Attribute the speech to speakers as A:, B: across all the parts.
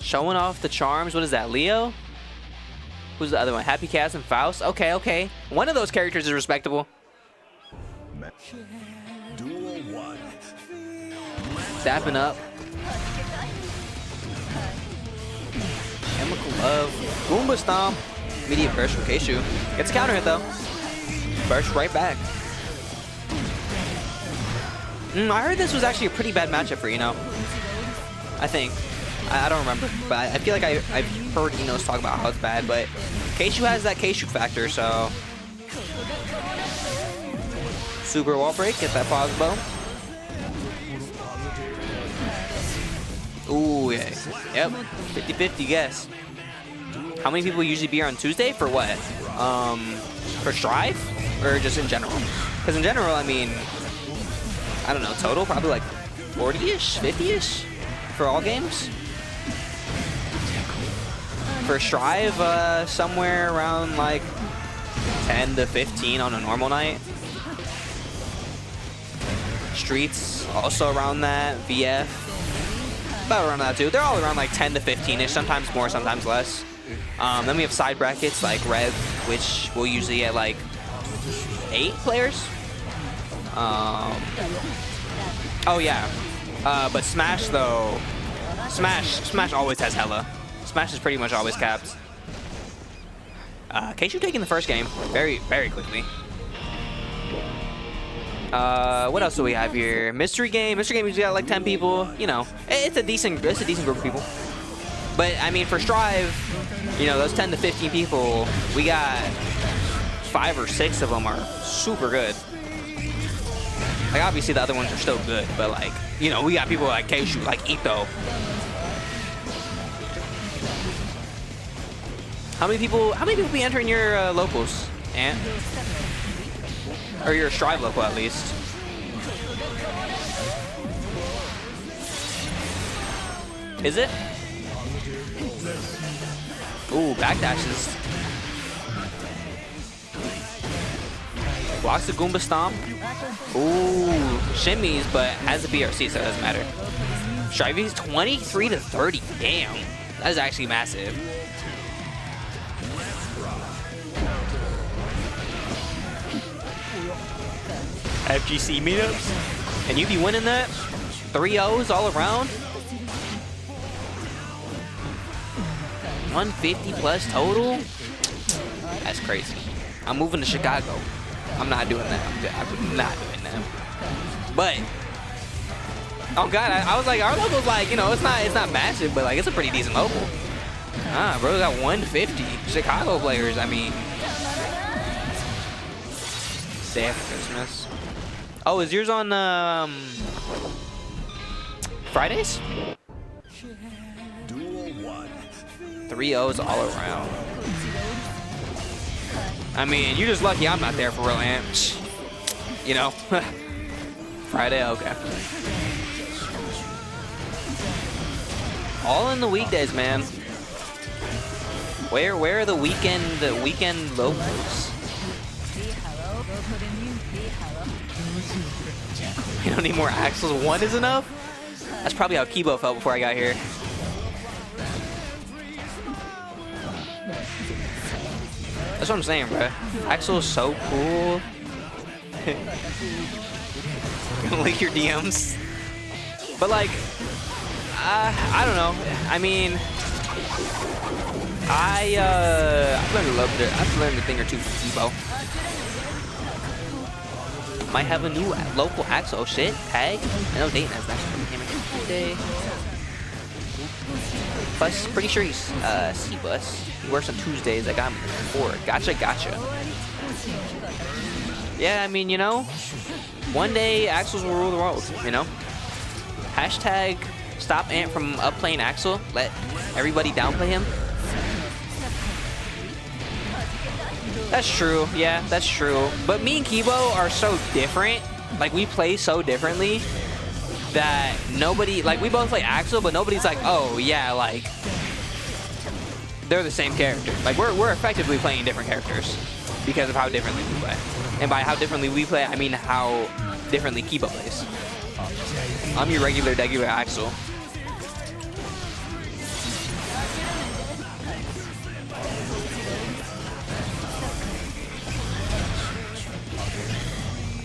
A: Showing off the charms. What is that, Leo? Who's the other one? Happy Cats and Faust? Okay, okay. One of those characters is respectable. Dapping up. Chemical Love. Goomba Stomp. Immediate burst from Kshu. Gets a counter hit though. Burst right back. I heard this was actually a pretty bad matchup for Eno. I think. I don't remember, but I feel like I've heard Enos talk about how it's bad, but Kshu has that Kshu factor, so. Super wall break, get that pause bow. Ooh, yeah. Yep, 50-50 guess. How many people usually be here on Tuesday? For what? For Strive? Or just in general? Because in general, I mean, I don't know, total probably like 40-ish, 50-ish for all games. For Strive, somewhere around like 10 to 15 on a normal night. Streets, also around that. VF, about around that too. They're all around like 10 to 15-ish, sometimes more, sometimes less. Then we have side brackets like Rev, which will usually get like 8 players. Oh yeah, but Smash though, Smash always has hella. Smash is pretty much always capped. Kshu taking the first game very, very quickly. What else do we have here? Mystery game. Mystery game, we got like 10 people. You know, it's a decent group of people. But I mean, for Strive, you know, those 10 to 15 people, we got 5 or 6 of them are super good. Like obviously the other ones are still good, but like, you know, we got people like Kshu, like Etho. How many people be entering your locals, Ant? Or your Strive local at least? Is it? Ooh, backdashes. Blocks the Goomba Stomp. Ooh, shimmies, but has a BRC, so it doesn't matter. Strive is 23 to 30. Damn, that is actually massive. FGC meetups, and you be winning that 3-0s all around. 150 plus total. That's crazy. I'm moving to Chicago. I'm not doing that. I'm not doing that. But oh god, I was like, our local's like, you know, it's not massive, but like it's a pretty decent local. Ah, bro, got 150 Chicago players. I mean, stay after Christmas. Oh, is yours on Fridays? 3-0s all around. I mean, you're just lucky I'm not there for real, Ant. You know? Friday, okay. All in the weekdays, man. Where are the weekend locals? We don't need more axles. 1 is enough? That's probably how Kibo felt before I got here. That's what I'm saying, bro. Axel is so cool. Gonna leak your DMs. But like, I don't know. I mean, I've learned to love it. I've learned a thing or two from Kibo. Might have a new local Axel. Oh shit, tag. I know Dayton has that today. Plus, pretty sure he's C-Bus. He works on Tuesdays. I got him before. Gotcha. Yeah, I mean, you know, one day Axels will rule the world, you know? Hashtag stop Ant from upplaying Axel. Let everybody downplay him. That's true. Yeah, that's true. But me and Kibo are so different. Like, we play so differently that nobody, like, we both play Axel, but nobody's like, oh, yeah, like, they're the same character. Like, we're effectively playing different characters because of how differently we play. And by how differently we play, I mean how differently Kibo plays. I'm your regular Axel.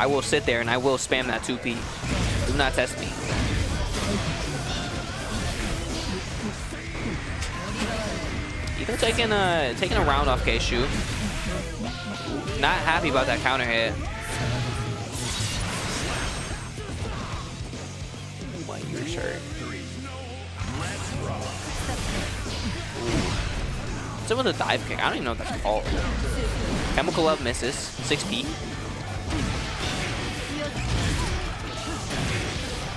A: I will sit there and I will spam that 2P. Do not test me. Etho taking a round off Kshu. Not happy about that counter hit. White your shirt. What's up with a dive kick? I don't even know what that's called. Chemical Love misses. 6P.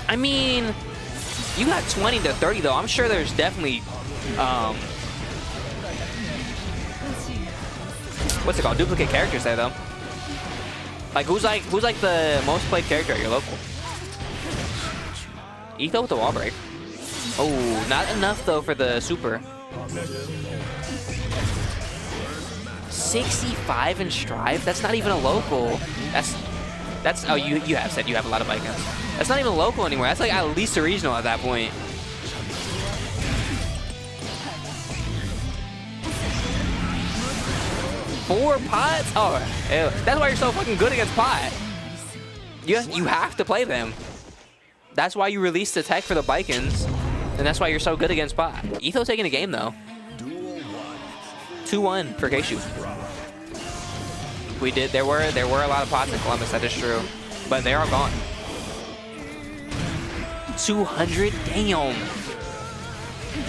A: I mean, you got 20 to 30 though. I'm sure there's definitely what's it called? Duplicate characters there though. Like who's like the most played character at your local? Etho with the wall break. Oh, not enough though for the super. 65 in Strive? That's not even a local. That's oh you have said you have a lot of bike guns. That's not even a local anymore. That's like at least a regional at that point. Four pots? Oh, ew. That's why you're so fucking good against pot. You have to play them. That's why you released the tech for the Bikins, and that's why you're so good against pot. Etho taking a game though. 2-1 for Kshu. We did. There were a lot of pots in Columbus. That is true, but they are gone. 200. Damn.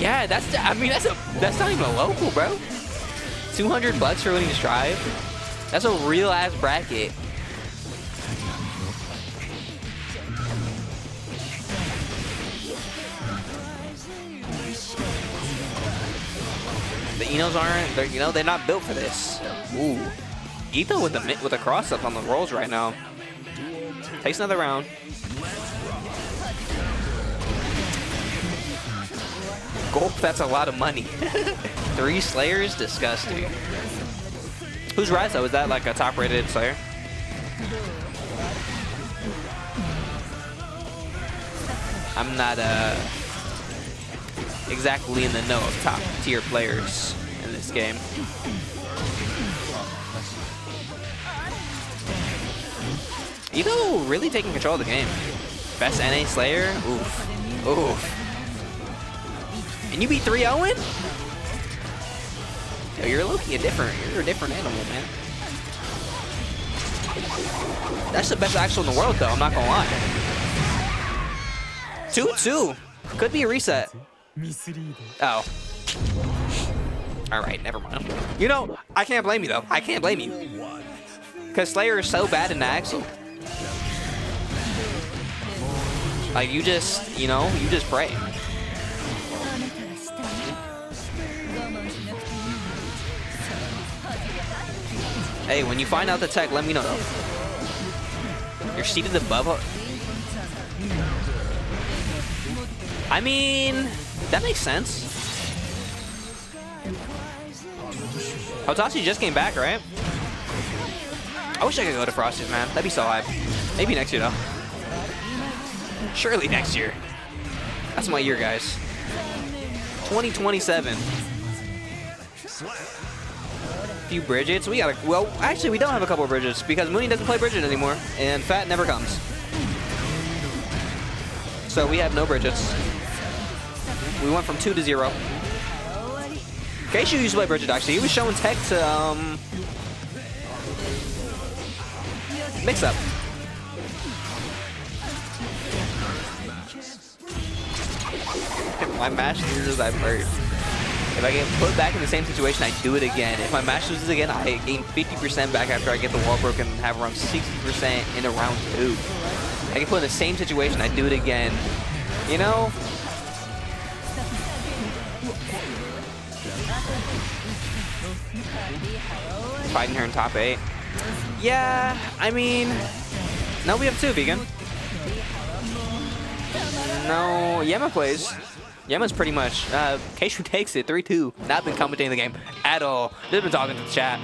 A: Yeah, that's. I mean, that's not even a local, bro. 200 bucks for winning Strive. That's a real ass bracket. The Enos aren't. They're not built for this. Ooh. Etho with a cross up on the rolls right now. Takes another round. Gulp, that's a lot of money. 3 Slayers? Disgusting. Who's Rise though? Is that like a top rated Slayer? I'm not exactly in the know of top tier players in this game. Etho really taking control of the game. Best NA Slayer? Oof. Oof. And you beat 3-0? Yo, you're a different animal, man. That's the best Axel in the world, though. I'm not gonna lie. 2-2. Could be a reset. Oh. All right, never mind. You know, I can't blame you, though. I can't blame you. Because Slayer is so bad in the Axel. Like, you just pray. Hey, when you find out the tech, let me know. You're seated above. I mean, that makes sense. Hotashi just came back, right? I wish I could go to Frosty's, man. That'd be so hype. Maybe next year, though. Surely next year. That's my year, guys. 2027. Few Bridgets. We got well, actually, we don't have a couple of Bridgets because Mooney doesn't play Bridget anymore, and Fat never comes. So we have no Bridgets. We went from 2 to 0. Kshu used to play Bridget, actually. He was showing tech to mix up. My match loses, I've heard. If I get put back in the same situation, I do it again. If my match loses again, I gain 50% back after I get the wall broken and have around 60% in a round 2. I get put in the same situation, I do it again. You know? Fighting her in top 8. Yeah, I mean, no, we have 2, Vegan. No, Yema plays. Yema's pretty much, Kshu takes it, 3-2. Not been commentating the game at all. Just been talking to the chat.